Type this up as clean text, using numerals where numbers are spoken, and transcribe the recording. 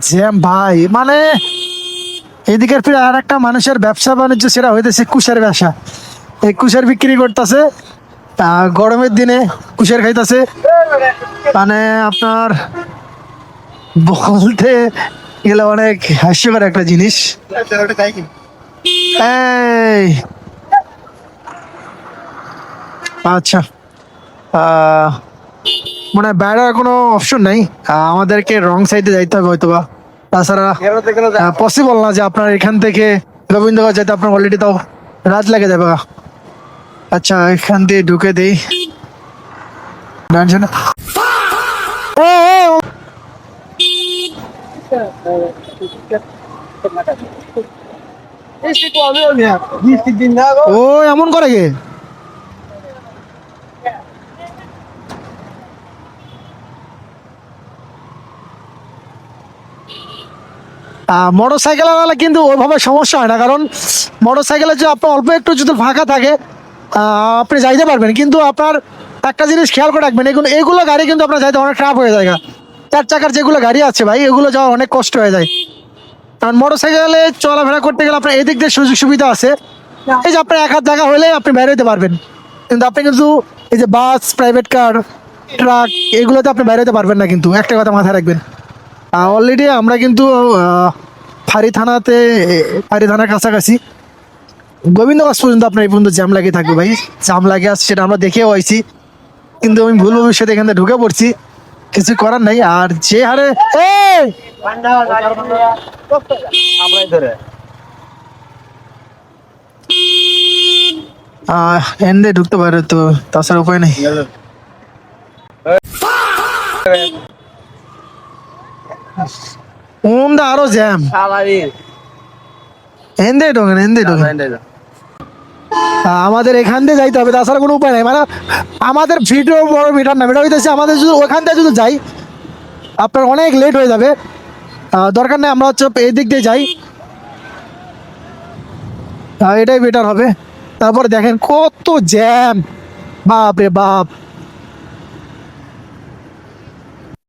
Jam ভাই, মানে এদিকের ফিরে আর একটা মানুষের ব্যবসা বাণিজ্য সেটা হইতেছে কুশের ব্যবসা। এই কুশের বিক্রি করতেছে, গরমের দিনে কুশের খাইতেছে। মানে আপনার বলতে গেলে অনেক হাস্যকর একটা জিনিস। এই আচ্ছা, মানে বাইরে আর কোনো অপশন নাই, আমাদেরকে রং সাইডে যাইতে হবে হয়তোবা। তাছাড়া পসিবল না যে আপনার এখান থেকে গোবিন্দগঞ্জ যেতে আপনার অলরেডি তাও রাত লেগে যাবে। আচ্ছা, এখান দিয়ে ঢুকে দেই। ও এমন করে গে? মোটর সাইকেল কিন্তু ওইভাবে সমস্যা হয় না, কারণ মোটর সাইকেলে যে আপনার অল্প একটু যদি ফাঁকা থাকে আপনি যাইতে পারবেন। কিন্তু আপনার একটা জিনিস খেয়াল করে রাখবেন, এগুলো গাড়ি কিন্তু আপনার যাইতে অনেক খারাপ হয়ে যায়। 4 চাকার যেগুলো গাড়ি আছে ভাই, এগুলো যাওয়া অনেক কষ্ট হয়ে যায়। কারণ মোটর সাইকেলে চলাফেরা করতে গেলে আপনার এদিক দিয়ে সুযোগ সুবিধা আছে। এই যে আপনার 1 হাত জায়গা হলে আপনি বের হইতে পারবেন, কিন্তু আপনি কিন্তু এই যে বাস, প্রাইভেট কার, ট্রাক, এগুলোতে আপনি বের হইতে পারবেন না। কিন্তু একটা কথা মাথায় রাখবেন, অলরেডি আমরা কিন্তু ফাঁড়ি থানাতে, ফাঁড়ি থানার কাছাকাছি। গোবিন্দগঞ্জ পর্যন্ত আপনার এই পর্যন্ত জ্যাম লাগিয়ে থাকবে ভাই। জ্যাম লাগে আসছে সেটা আমরা দেখেও আইছি, কিন্তু আমি ভুল ভবিষ্যতে এখান থেকে ঢুকে পড়ছি, কিছু করার নাই। আর যে হারে এন্ডে ঢুকতে পারে তো, তাছাড়া উপায় নেই। আরো জ্যাম, এন্ডে ঢোকেন, এন্ডে ঢোকেন। আমাদের এখান দিয়ে যাইতে হবে, তাছাড়া কোনো উপায় নাই। মানে আমাদের ভিডিও বড় মিটার না, এটা হইতেছে আমাদের যদি ওখান থেকে যদি যাই আপনার অনেক লেট হয়ে যাবে। দরকার নেই, আমরা হচ্ছে এই দিক দিয়ে যাই, এটাই বেটার হবে। তারপরে দেখেন কত জ্যাম, বাপ রে বাপ।